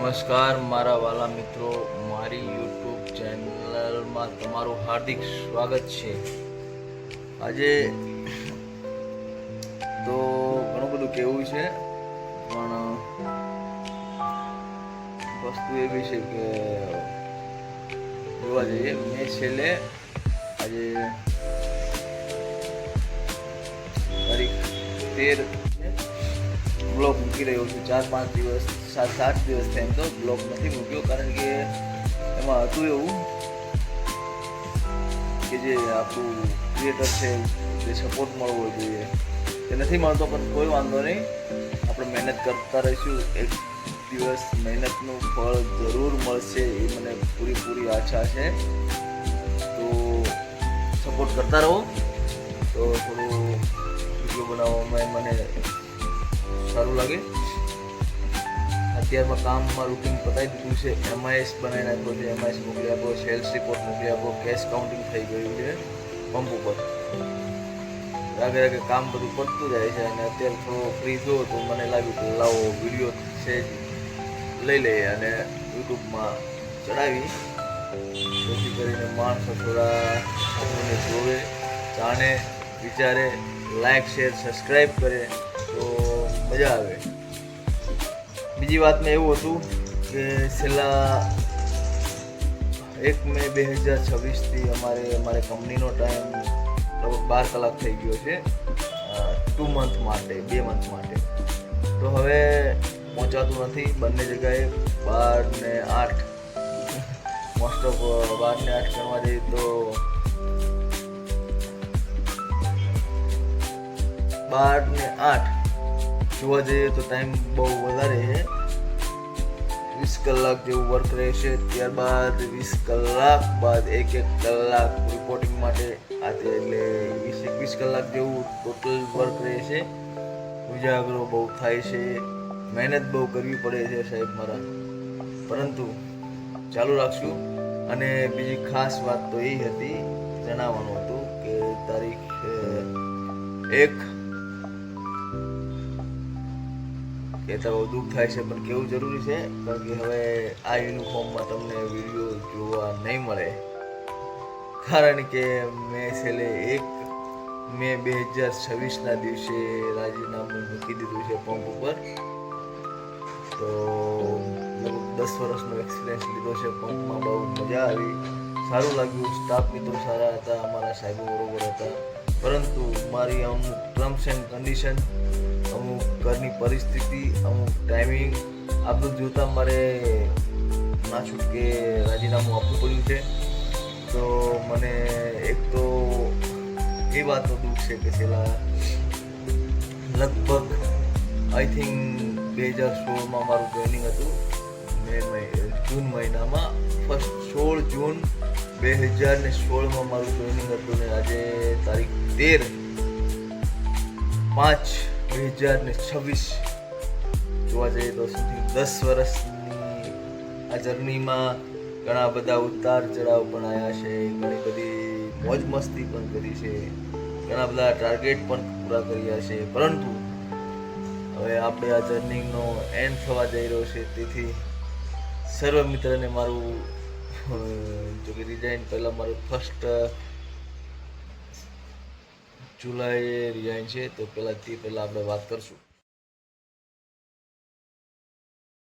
નમસ્કાર મારા વાલા મિત્રો, મારી યુટ્યુબ ચેનલમાં તમારું હાર્દિક સ્વાગત છે। આજે તો ઘણું બધું કહેવું છે, પણ વસ્તુ એવી છે કે જોવા જઈએ મેં છેલ્લે આજે તારીખ 13 બ્લોગ મૂકી રહ્યો છું। 4-5 દિવસ 7-8 દિવસ એમ તો બ્લોગ નથી મૂક્યો, કારણ કે એમાં હતું એવું કે જે આપણું ક્રિએટર છે જે સપોર્ટ મળવો જોઈએ તે નથી મળતો, પણ કોઈ વાંધો નહીં, આપણે મહેનત કરતા રહીશું। એક દિવસ મહેનતનું ફળ જરૂર મળશે, એ મને પૂરી આશા છે। તો સપોર્ટ કરતા રહો, તો થોડું વિડીયો બનાવવામાં મને સારું લાગે। અત્યારમાં કામમાં રૂટીન પતાવી દીધું છે, MIS બનાવી નાખ્યો છે, MIS મોકલી આપો, સેલ્સ રિપોર્ટ મોકલી આપો, કેશ કાઉન્ટિંગ થઈ ગયું છે પંપ ઉપર। રાગે કામ બધું પડતું જાય છે, અને અત્યારે થોડો ફ્રી થયો તો મને લાગ્યું કે લાવો વિડીયો છે લઈ લઈએ અને યુટ્યુબમાં ચડાવી, જેથી કરીને માણસો થોડા આપણને જોવે, જાણે, વિચારે, લાઈક શેર સબસ્ક્રાઈબ કરે તો મજા આવે। બીજી વાતમાં એવું હતું કે છેલ્લા 1 મે 2026થી અમારે કંપનીનો ટાઈમ લગભગ 12 કલાક થઈ ગયો છે, 2 મંથ માટે, 2 મંથ માટે। તો હવે પહોંચાતું નથી બંને જગ્યાએ 12 ને 8, મોસ્ટ ઓફ 12 ને 8 કરવા જઈએ તો 12 ને 8 જોવા જઈએ તો ટાઈમ બહુ વધારે છે। 20 કલાક જેવું વર્ક રહેશે, ત્યારબાદ 20 કલાક બાદ 1-1 કલાક રિપોર્ટિંગ માટે આતે, એટલે 20-21 કલાક જેવું ટોટલ વર્ક રહેશે। ઉજાગરો બહુ થાય છે, મહેનત બહુ કરવી પડે છે સાહેબ મારા, પરંતુ ચાલુ રાખશું। અને બીજી ખાસ વાત તો એ હતી, જણાવવાનું હતું કે તારીખ 1 કહેતા બહુ દુઃખ થાય છે, પણ કેવું જરૂરી છે, કારણ કે હવે આ યુનિફોર્મમાં તમને વિડીયો જોવા નહીં મળે, કારણ કે મેં છેલ્લે 1 મે 2026ના દિવસે રાજીનામું મૂકી દીધું છે પંપ ઉપર। તો લગભગ 10 વર્ષનો એક્સપિરિયન્સ લીધો છે પંપમાં, બહુ મજા આવી, સારું લાગ્યું, સ્ટાફ મિત્રો સારા હતા, અમારા સાહેબો બરોબર હતા, પરંતુ મારી અમુક ટર્મ્સ એન્ડ કન્ડિશન, અમુક ઘરની પરિસ્થિતિ, અમુક ટાઈમિંગ આ બધું જોતાં મારે ના છૂટકે રાજીનામું આપવું પડ્યું છે। તો મને એક તો એ વાતનું દુઃખ છે કે છેલ્લા લગભગ આઈ થિંક 2016માં મારું જોઈનિંગ હતું, જૂન મહિનામાં, 16 જૂન 2016માં મારું જોઈનિંગ હતું, ને આજે તારીખ 13/5/2026 જોવા જઈએ તો સમથિંગ 10 વર્ષની આ જર્નીમાં ઘણા બધા ઉતાર ચઢાવ પણ આવ્યા છે, ઘણી બધી મોજ મસ્તી પણ કરી છે, ઘણા બધા ટાર્ગેટ પણ પૂરા કર્યા છે, પરંતુ હવે આપણે આ જર્નીનો એન્ડ થવા જઈ રહ્યો છે। તેથી સર્વ મિત્રને મારું જો કે રિઝાઇન પહેલાં મારું 1 જુલાઈએ રિઝાઇન છે, તો પહેલાં આપણે વાત કરશું।